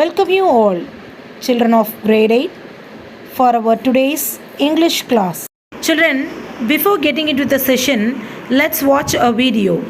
Welcome you all, children of grade 8, for our today's English class. Children, before getting into the session, let's watch a video.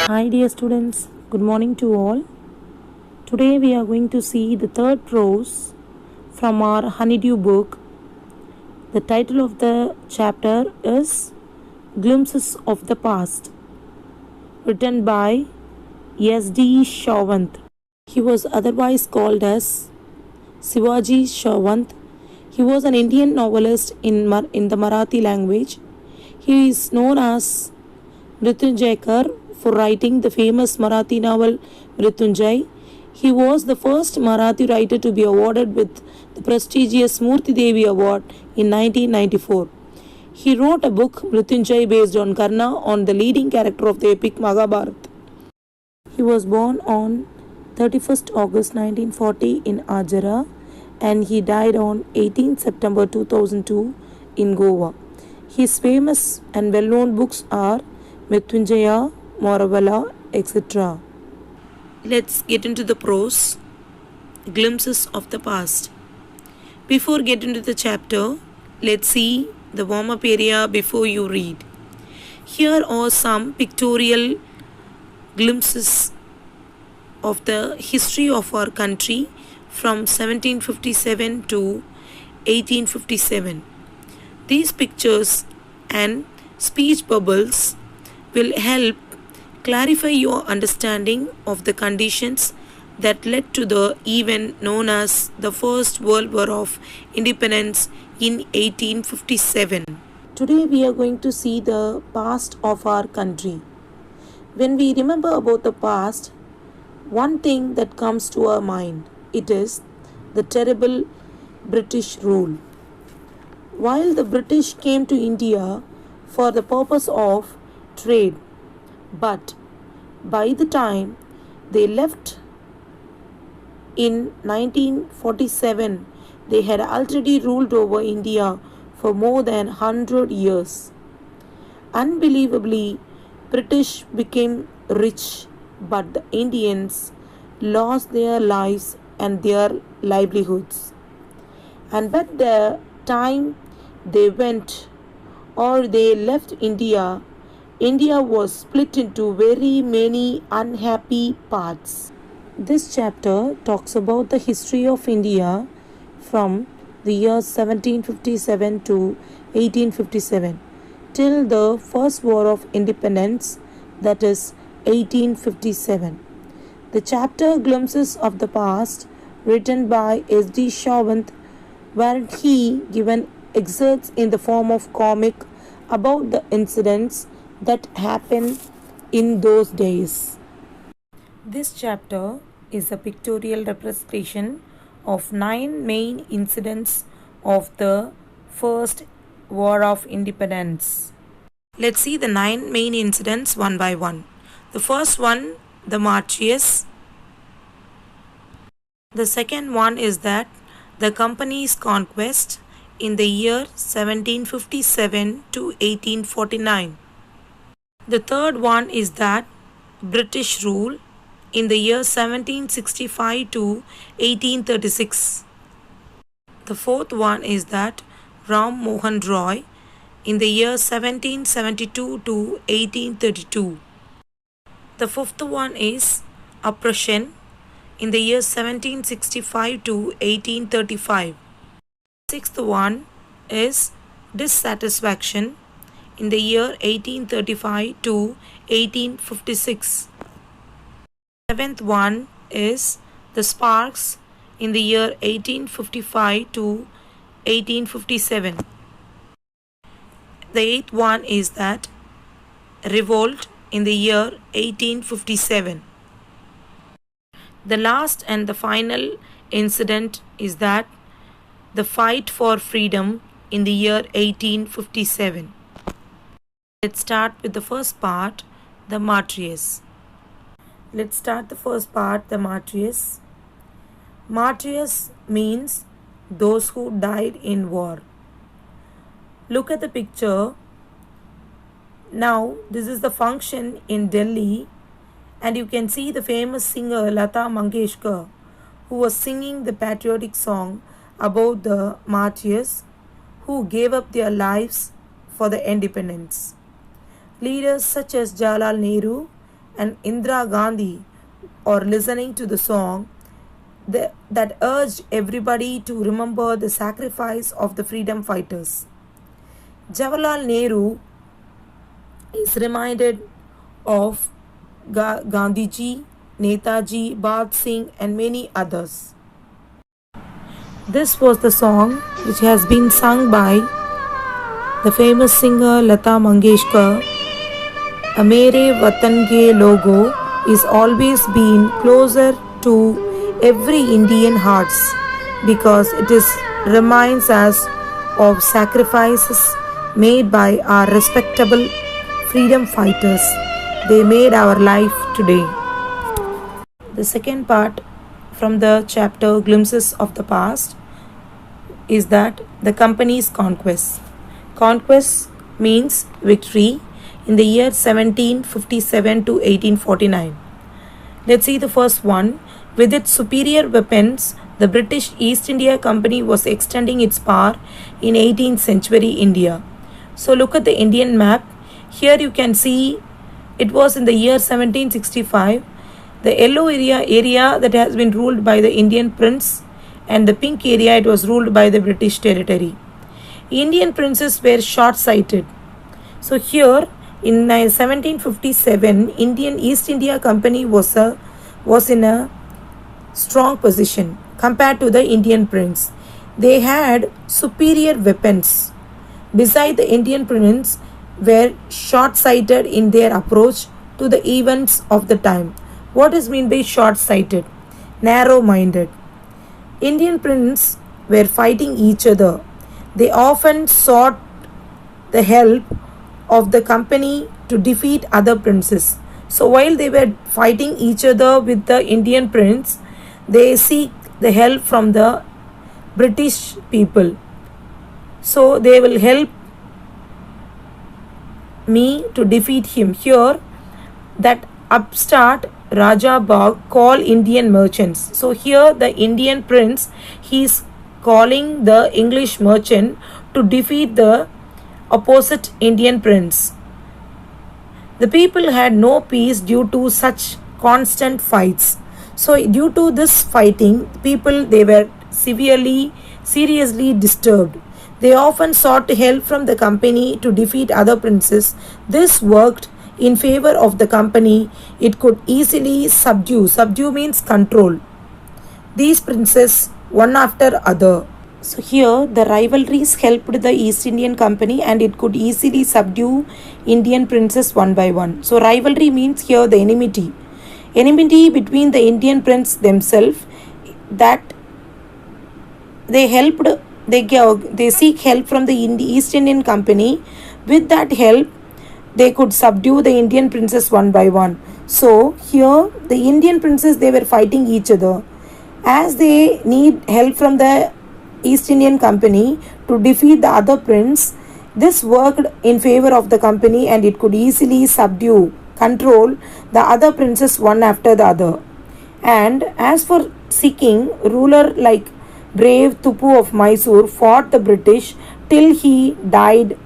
Hi dear students, good morning to all. Today we are going to see the third prose from our Honeydew book. The title of the chapter is Glimpses of the Past, written by S.D. Shawant. He was otherwise called as Shivaji Shawant. He was an Indian novelist in the Marathi language. He is known as Mrityunjaykar for writing the famous Marathi novel Mrityunjay. He was the first Marathi writer to be awarded with the prestigious Murti Devi Award in 1994. He wrote a book Mrityunjay based on Karna, on the leading character of the epic Mahabharata. He was born on 31st August 1940 in Ajara and he died on 18th September 2002 in Goa. His famous and well-known books are Mrityunjaya, Moravala, etc. Let's get into the prose. Glimpses of the past. Before getting into the chapter, let's see the warm-up area before you read. Here are some pictorial glimpses of the history of our country from 1757 to 1857. These pictures and speech bubbles will help clarify your understanding of the conditions that led to the event known as the First World War of Independence in 1857. Today we are going to see the past of our country. When we remember about the past, one thing that comes to our mind, it is the terrible British rule. While the British came to India for the purpose of trade, but by the time they left in 1947, they had already ruled over India for more than 100 years. Unbelievably, British became rich, but the Indians lost their lives and their livelihoods. And by the time they went or they left India, India was split into very many unhappy parts. This chapter talks about the history of India from the year 1757 to 1857 till the First War of Independence, that is 1857. The chapter Glimpses of the Past, written by S.D. Shawant, where he given excerpts in the form of comic about the incidents that happened in those days. This chapter is a pictorial representation of 9 main incidents of the First War of Independence. Let's see the 9 main incidents one by one. The first one, the Marches. The second one is that the company's conquest in the year 1757 to 1849. The third one is that British rule in the year 1765 to 1836. The fourth one is that Ram Mohan Roy in the year 1772 to 1832. The fifth one is oppression in the year 1765 to 1835. Sixth one is dissatisfaction in the year 1835 to 1856. Seventh one is the sparks in the year 1855 to 1857. The eighth one is that revolt in the year 1857. The last and the final incident is that the fight for freedom in the year 1857. Let's start with the first part, the martyrs. Let's start the first part, the martyrs. Martyrs means those who died in war. Look at the picture. Now, this is the function in Delhi, and you can see the famous singer Lata Mangeshkar, who was singing the patriotic song about the martyrs who gave up their lives for the independence. Leaders such as Jawaharlal Nehru and Indira Gandhi are listening to the song that urged everybody to remember the sacrifice of the freedom fighters. Jawaharlal Nehru is reminded of Gandhiji, Netaji, Bhagat Singh and many others. This was the song which has been sung by the famous singer Lata Mangeshkar. A Mere Watan Ke Logo is always been closer to every Indian hearts because it reminds us of sacrifices made by our respectable freedom fighters. They made our life today. The second part from the chapter Glimpses of the Past is that the company's conquest. Conquest means victory in the year 1757 to 1849. Let's see the first one. With its superior weapons, the British East India Company was extending its power in 18th century India. So look at the Indian map. Here you can see it was in the year 1765. The yellow area that has been ruled by the Indian prince, and the pink area it was ruled by the British territory. Indian princes were short-sighted. So here in 1757, Indian East India Company was in a strong position compared to the Indian prince. They had superior weapons. Besides, the Indian prince were short-sighted in their approach to the events of the time. What is meant by short-sighted? Narrow-minded. Indian princes were fighting each other. They often sought the help of the company to defeat other princes. So while they were fighting each other with the Indian prince, they seek the help from the British people. So they will help me to defeat him. Here, that upstart Raja Bagh call Indian merchants. So here the Indian prince, he is calling the English merchant to defeat the opposite Indian prince. The people had no peace due to such constant fights. So due to this fighting, people they were seriously disturbed. They often sought help from the company to defeat other princes. This worked in favor of the company. It could easily subdue means control, these princes one after other. So here the rivalries helped the East Indian Company and it could easily subdue Indian princes one by one. So rivalry means here the enmity. Enmity between the Indian prince themselves, that they seek help from the East Indian Company. With that help, they could subdue the Indian princes one by one. So here the Indian princes they were fighting each other. As they need help from the East Indian Company to defeat the other prince, this worked in favor of the company and it could easily control the other princes one after the other. And as for seeking, ruler like brave Tupu of Mysore fought the British till he died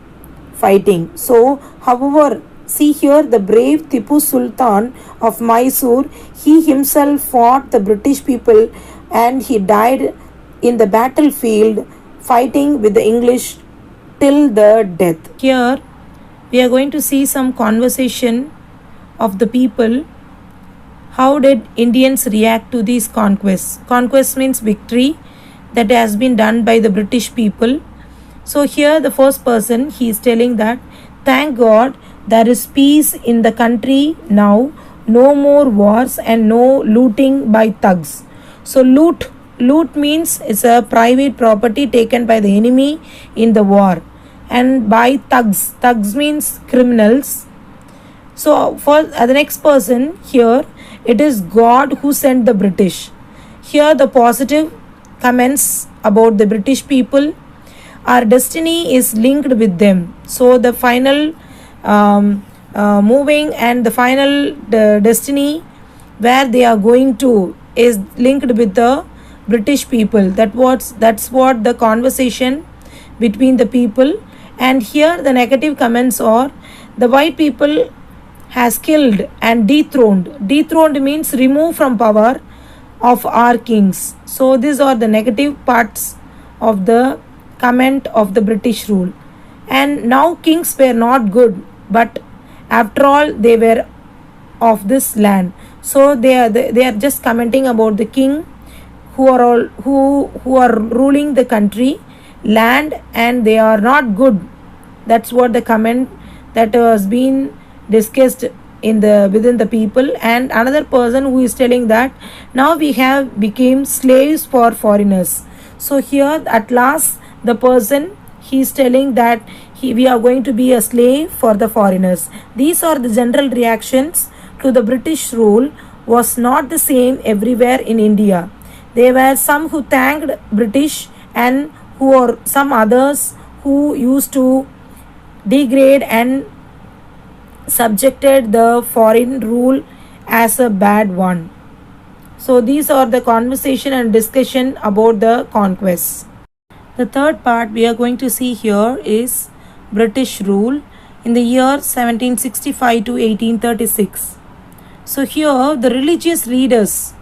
fighting. So, however, see here the brave Tipu Sultan of Mysore, he himself fought the British people and he died in the battlefield fighting with the English till the death. Here we are going to see some conversation of the people. How did Indians react to these conquests? Conquest means victory that has been done by the British people. So here the first person, he is telling that thank God there is peace in the country now, no more wars and no looting by thugs. So loot means it's a private property taken by the enemy in the war, and by thugs means criminals. So for the next person here, it is God who sent the British. Here the positive comments about the British people. Our destiny is linked with them. So the final moving and the final destiny where they are going to is linked with the British people. That's what the conversation between the people. And here the negative comments are the white people has killed and dethroned. Dethroned means remove from power of our kings. So these are the negative parts of the comment of the British rule. And now kings were not good, but after all they were of this land. So they are just commenting about the king who are ruling the country land, and they are not good. That's what the comment that has been discussed in the within the people. And another person who is telling that now we have became slaves for foreigners. So here at last the person, he is telling that we are going to be a slave for the foreigners. These are the general reactions to the British rule. Was not the same everywhere in India. There were some who thanked British and who are some others who used to degrade and subjected the foreign rule as a bad one. So these are the conversation and discussion about the conquests. The third part we are going to see here is British rule in the year 1765 to 1836. So here the religious leaders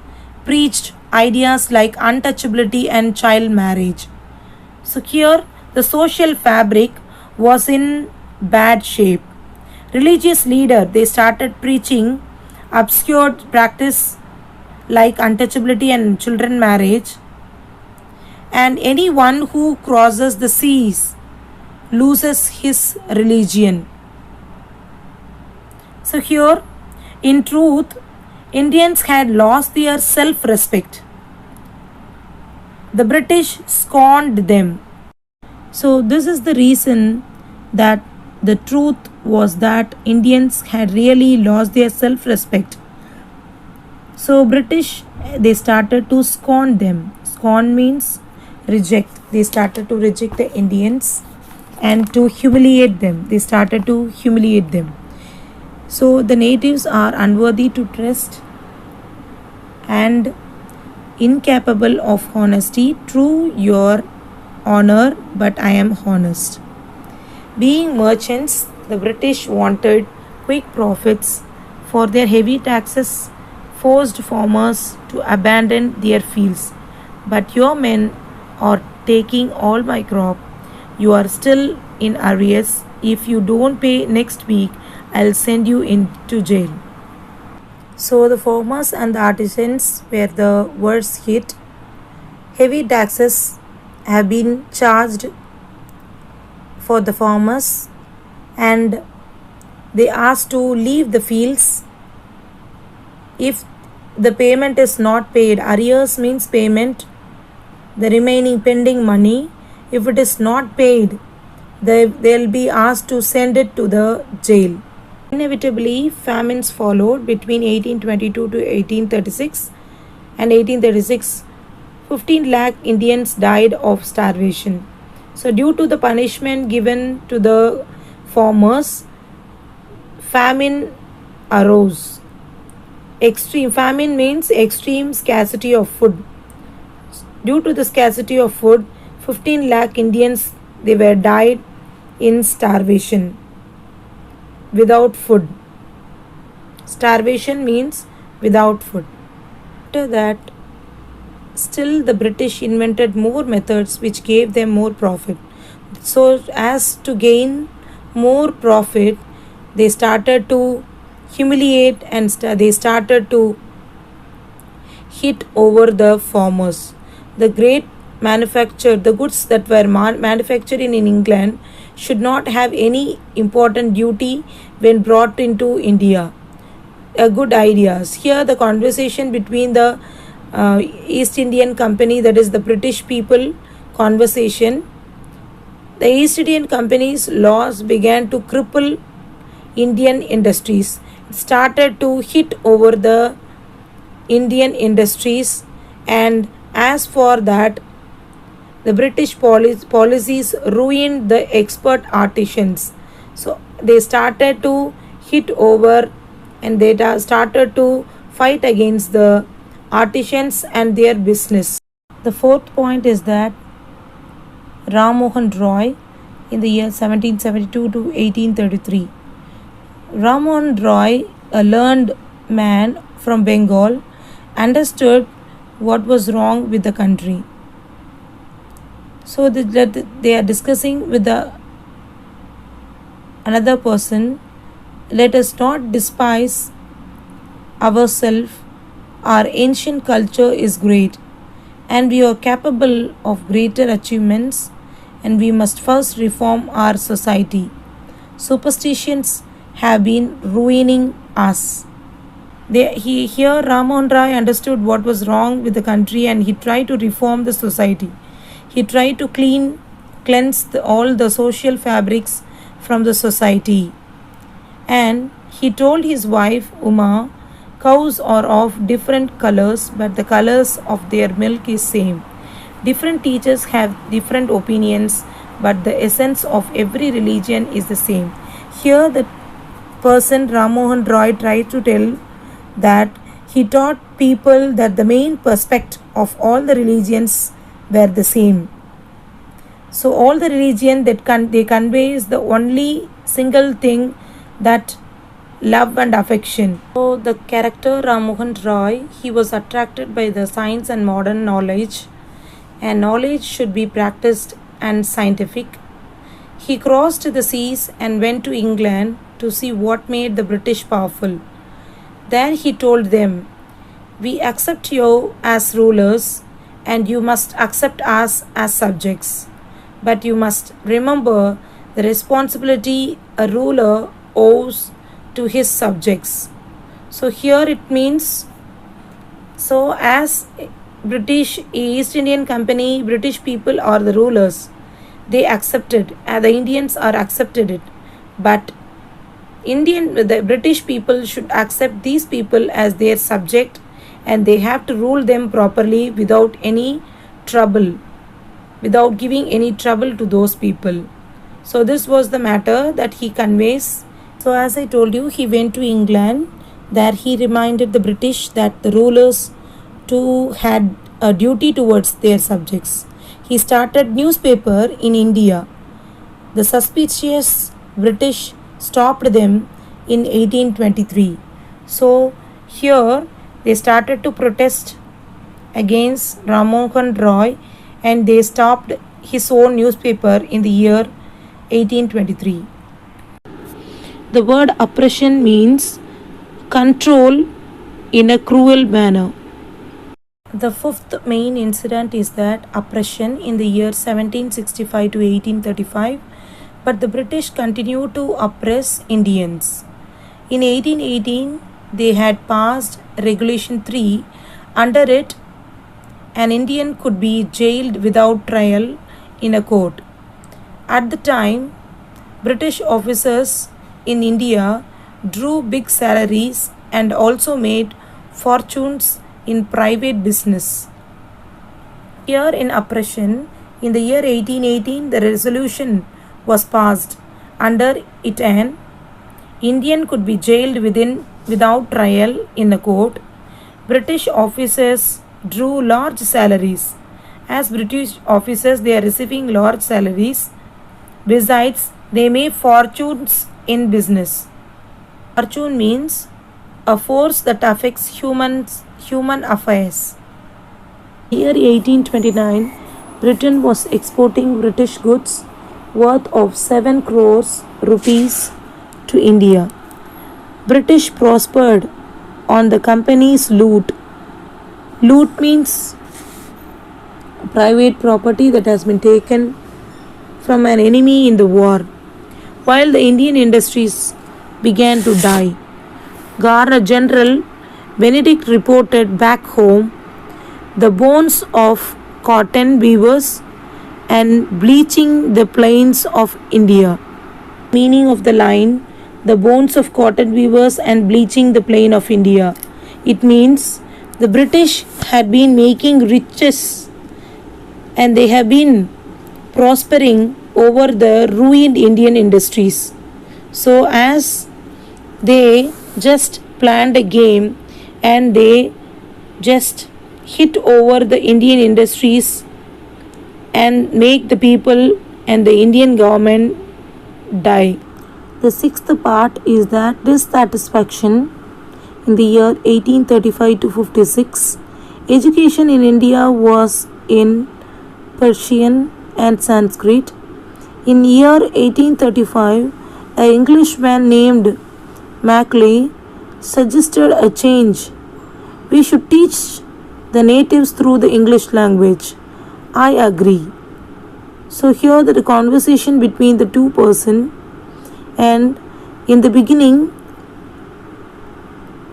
preached ideas like untouchability and child marriage. So here the social fabric was in bad shape. Religious leader, they started preaching obscure practice like untouchability and children marriage. And anyone who crosses the seas loses his religion. So here, in truth, Indians had lost their self-respect. the British scorned them. So this is the reason that the truth was that Indians had really lost their self-respect. So British, they started to scorn them. Scorn means reject. They started to reject the Indians and to humiliate them. They started to humiliate them. So the natives are unworthy to trust and incapable of honesty. True your honor, but I am honest. Being merchants, the British wanted quick profits. For their heavy taxes forced farmers to abandon their fields. But your men are taking all my crop. You are still in arrears. If you don't pay next week, I'll send you into jail. So the farmers and the artisans were the worst hit. Heavy taxes have been charged for the farmers and they asked to leave the fields if the payment is not paid. Arrears means payment, the remaining pending money. If it is not paid, they'll be asked to send it to the jail. Inevitably, famines followed between 1822 to 1836 and 1836. 15 lakh Indians died of starvation. So due to the punishment given to the farmers, famine arose. Extreme famine means extreme scarcity of food. Due to the scarcity of food, 15 lakh Indians, they were died in starvation without food. Starvation means without food. After that, still the British invented more methods which gave them more profit. So as to gain more profit, they started to humiliate and they started to hit over the farmers. The great manufacture, the goods that were manufactured in England should not have any important duty when brought into India. A good ideas. Here the conversation between the East Indian Company, that is the British people conversation. The East Indian Company's laws began to cripple Indian industries. It started to hit over the Indian industries, and as for that, the British policies ruined the expert artisans. So they started to hit over and they started to fight against the artisans and their business. The fourth point is that Ram Mohan Roy in the year 1772 to 1833. Ram Mohan Roy, a learned man from Bengal, understood what was wrong with the country. So they are discussing with another person. Let us not despise ourselves. Our ancient culture is great and we are capable of greater achievements, and we must first reform our society. Superstitions have been ruining us. Here Ram Mohan Roy understood what was wrong with the country and he tried to reform the society. He tried to cleanse all the social fabrics from the society. And he told his wife Uma, cows are of different colors, but the colors of their milk is same. Different teachers have different opinions, but the essence of every religion is the same. Here the person Ram Mohan Roy tried to tell that he taught people that the main perspective of all the religions were the same. So all the religion that they convey is the only single thing, that love and affection. So the character Ram Mohan Roy, he was attracted by the science and modern knowledge, and knowledge should be practiced and scientific. He crossed the seas and went to England to see what made the British powerful. There he told them, we accept you as rulers and you must accept us as subjects. But you must remember the responsibility a ruler owes to his subjects. So here it means, so as British East Indian Company, British people are the rulers. They accepted, and the Indians are accepted it. But the British people should accept these people as their subject, and they have to rule them properly without any trouble, without giving any trouble to those people. So this was the matter that he conveys. So as I told you, he went to England. There he reminded the British that the rulers too had a duty towards their subjects. He started newspaper in India. The suspicious British stopped them in 1823. So here they started to protest against Ram Mohan Roy, and they stopped his own newspaper in the year 1823. The word oppression means control in a cruel manner. The fifth main incident is that oppression in the year 1765 to 1835, but the British continued to oppress Indians. In 1818, they had passed Regulation 3. Under it, an Indian could be jailed without trial in a court. At the time, British officers in India drew big salaries and also made fortunes in private business. Here in oppression, in the year 1818, the resolution was passed. Under it, an Indian could be jailed without trial in a court. British officers drew large salaries. As British officers, they are receiving large salaries. Besides, they make fortunes in business. Fortune means a force that affects human affairs. Year 1829, Britain was exporting British goods worth of 7 crores rupees to India. British prospered on the company's loot. Loot means private property that has been taken from an enemy in the war. While the Indian industries began to die, Governor General Benedict reported back home the bones of cotton weavers and bleaching the plains of India. Meaning of the line, the bones of cotton weavers and bleaching the plain of India. It means the British had been making riches and they have been prospering over the ruined Indian industries. So as they just planned a game and they just hit over the Indian industries and make the people and the Indian government die. The sixth part is that dissatisfaction in the year 1835 to 56. Education in India was in Persian and Sanskrit. In year 1835, an Englishman named Maclay suggested a change. We should teach the natives through the English language. I agree. So here the conversation between the two person, and in the beginning,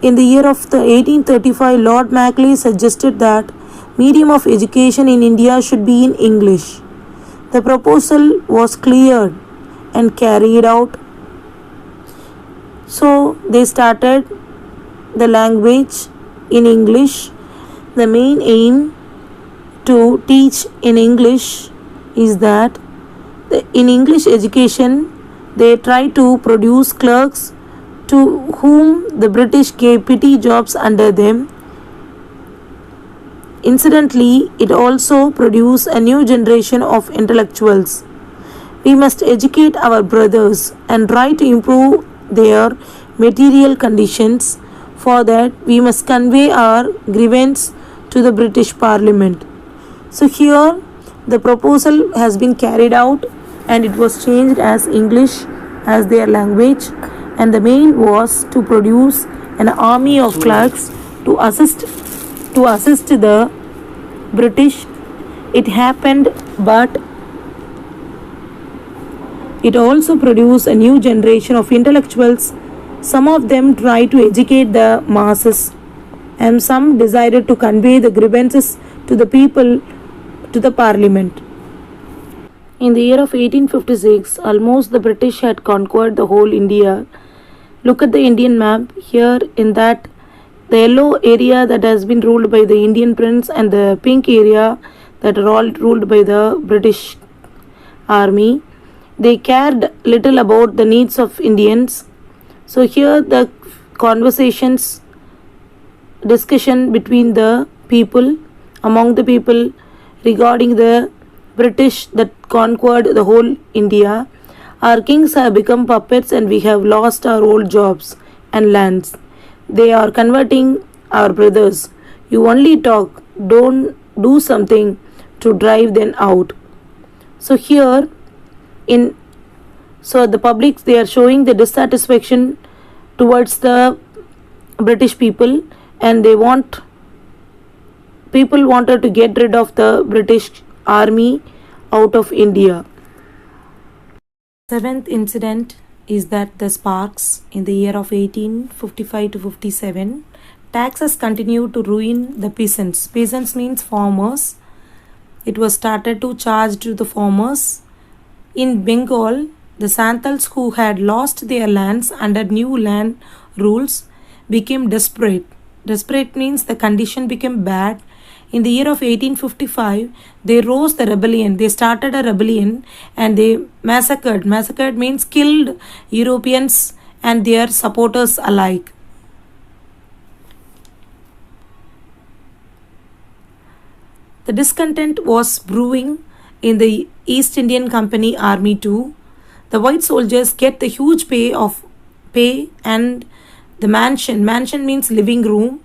in the year of the 1835, Lord Maclay suggested that medium of education in India should be in English. The proposal was cleared and carried out. So they started the language in English. The main aim to teach in English is that in English education they try to produce clerks to whom the British gave petty jobs under them. Incidentally, it also produced a new generation of intellectuals. We must educate our brothers and try to improve their material conditions. For that, we must convey our grievance to the British Parliament. So here, the proposal has been carried out and it was changed as English as their language, and the main was to produce an army of clerks to assist the British. It happened, but it also produced a new generation of intellectuals. Some of them tried to educate the masses, and some decided to convey the grievances to the people, to the parliament. In the year of 1856, almost the British had conquered the whole India. Look at the Indian map here. In that, the yellow area that has been ruled by the Indian prince, and the pink area that are all ruled by the British army. They cared little about the needs of Indians. So here the conversations, discussion between the people, among the people regarding the British that conquered the whole India. Our kings have become puppets and we have lost our old jobs and lands. They are converting our brothers. You only talk, don't do something to drive them out. So here in the public, they are showing the dissatisfaction towards the British people, and people wanted to get rid of the British army out of India. Seventh incident is that the Sparks in the year of 1855 to 57, taxes continued to ruin the peasants. Peasants means farmers. It was started to charge to the farmers. In Bengal, the Santals who had lost their lands under new land rules became desperate. Desperate means the condition became bad. In the year of 1855, they rose the rebellion. They started a rebellion and they massacred. Massacred means killed Europeans and their supporters alike. The discontent was brewing in the East Indian Company army too. The white soldiers get the huge pay and the mansion. Mansion means living room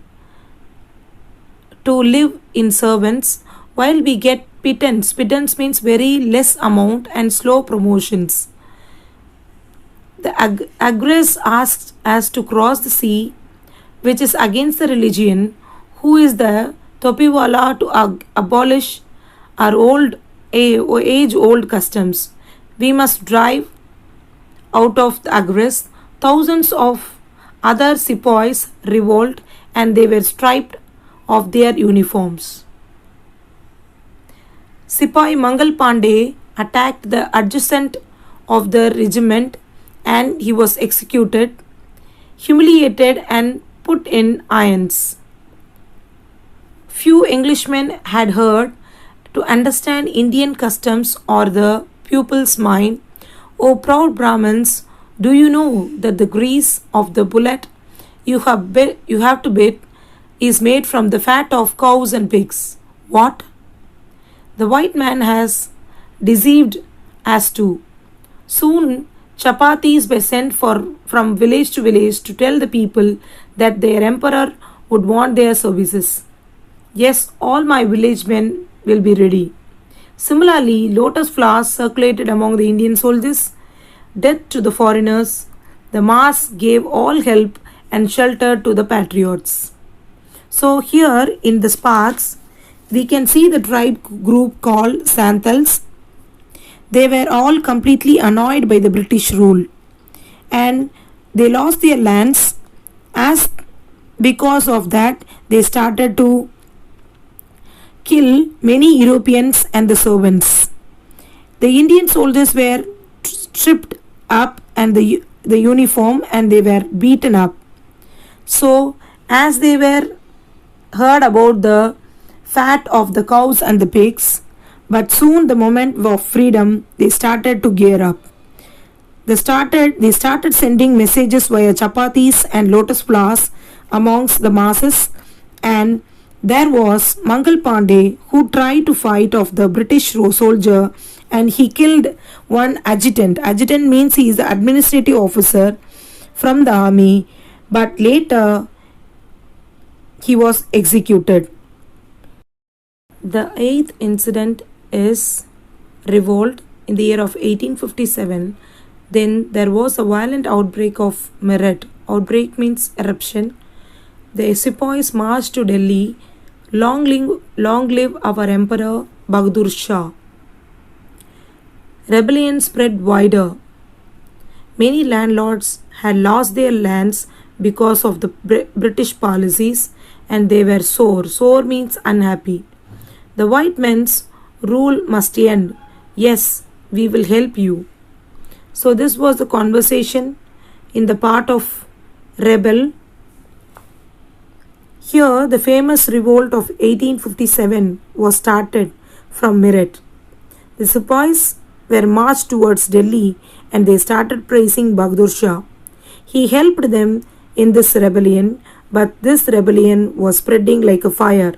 to live in servants, while we get pittance. Pittance means very less amount and slow promotions. The aggress asked us to cross the sea, which is against the religion. Who is the Topiwala to abolish our age-old customs? We must drive out of the aggress. Thousands of other sepoys revolt and they were stripped of their uniforms. Sepoy Mangal Pandey attacked the adjutant of the regiment and he was executed, humiliated and put in irons. Few Englishmen had heard to understand Indian customs or the pupil's mind. O proud Brahmins, do you know that the grease of the bullet you have to bit is made from the fat of cows and pigs? What? The white man has deceived us too. Soon chapatis were sent from village to village to tell the people that their emperor would want their services. Yes, all my village men will be ready. Similarly, lotus flowers circulated among the Indian soldiers. Death to the foreigners. The mass gave all help and shelter to the patriots. So here in the Sparks, we can see the tribe group called Santals. They were all completely annoyed by the British rule and they lost their lands. As because of that, they started to kill many Europeans and the servants. The Indian soldiers were stripped up and the uniform and they were beaten up. So as they were heard about the fat of the cows and the pigs, but soon the moment of freedom they started to gear up. They started sending messages via chapatis and lotus flowers amongst the masses, and there was Mangal Pandey who tried to fight off the British soldier and he killed one adjutant. Adjutant means he is the administrative officer from the army, but later he was executed. The eighth incident is revolt in the year of 1857. Then there was a violent outbreak of Meerut. Outbreak means eruption. The sepoys marched to Delhi. Long live our Emperor Bahadur Shah. Rebellion spread wider. Many landlords had lost their lands because of the British policies and they were sore. Sore means unhappy. The white men's rule must end. Yes, we will help you. So this was the conversation in the part of rebel. Here the famous revolt of 1857 was started from Meerut. The sepoys were marched towards Delhi and they started praising Bahadur Shah. He helped them in this rebellion, but this rebellion was spreading like a fire.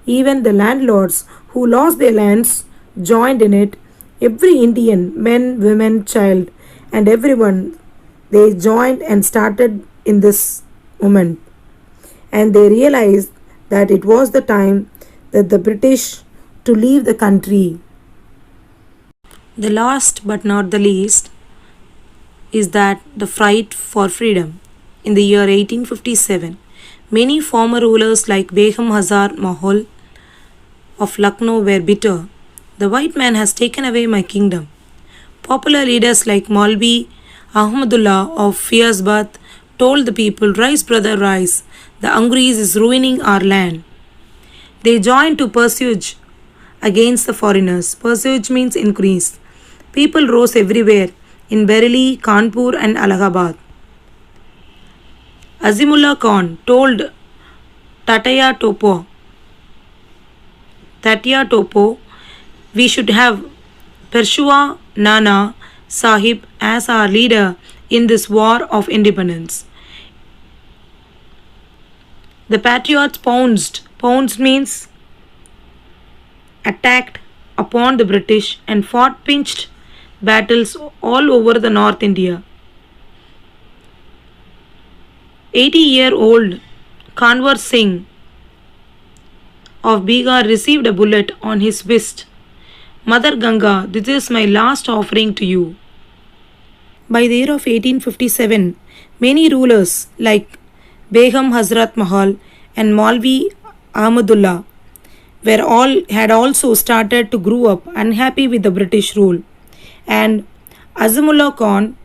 Even the landlords who lost their lands joined in it. Every Indian, men, women, child, and everyone, they joined and started in this movement. And they realized that it was the time that the British to leave the country. The last but not the least is that the fight for freedom. In the year 1857, many former rulers like Begum Hazar Mahal of Lucknow were bitter. The white man has taken away my kingdom. Popular leaders like Maulvi Ahmadullah of Fiazbad told the people, "Rise, brother, rise. The Angres is ruining our land." They joined to pursue against the foreigners. Pursue means increase. People rose everywhere in Bareilly, Kanpur, and Allahabad. Azimullah Khan told Tatya Topo, we should have Peshwa Nana Sahib as our leader in this war of independence. The patriots pounced means attacked upon the British and fought pinched battles all over the North India. 80-year-old Kanwar Singh of Bihar received a bullet on his wrist. Mother Ganga, this is my last offering to you. By the year of 1857, many rulers like Begum Hazrat Mahal and Maulvi Ahmadullah had also started to grow up unhappy with the British rule. And Azimullah Khan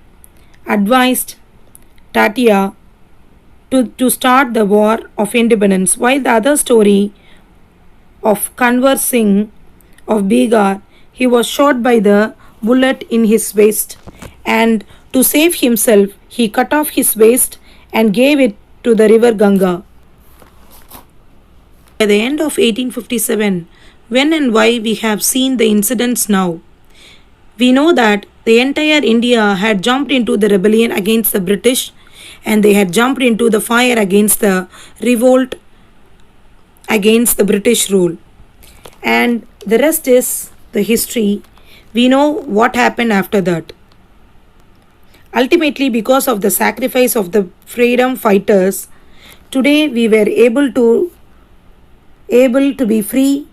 advised Tatya to start the war of independence, while the other story of Kanwar Singh of Bihar, he was shot by the bullet in his waist, and to save himself, he cut off his waist and gave it to the river Ganga. By the end of 1857, when and why we have seen the incidents now, we know that the entire India had jumped into the rebellion against the British, and they had jumped into the fire against the revolt against the British rule. And the rest is the history. We know what happened after that. Ultimately, because of the sacrifice of the freedom fighters, today we were able to be free,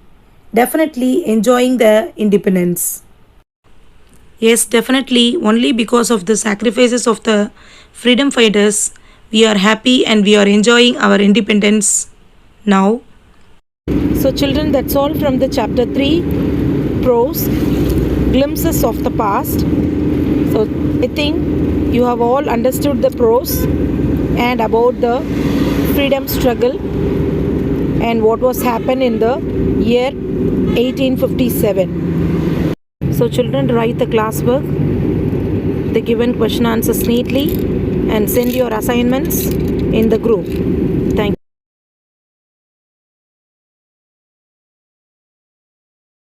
definitely enjoying the independence. Yes, definitely, only because of the sacrifices of the freedom fighters, we are happy and we are enjoying our independence now. So children, that's all from the chapter 3, prose, glimpses of the past. So I think you have all understood the prose and about the freedom struggle and what was happened in the year 1857. So children, write the classwork, the given question answers neatly and send your assignments in the group. Thank you.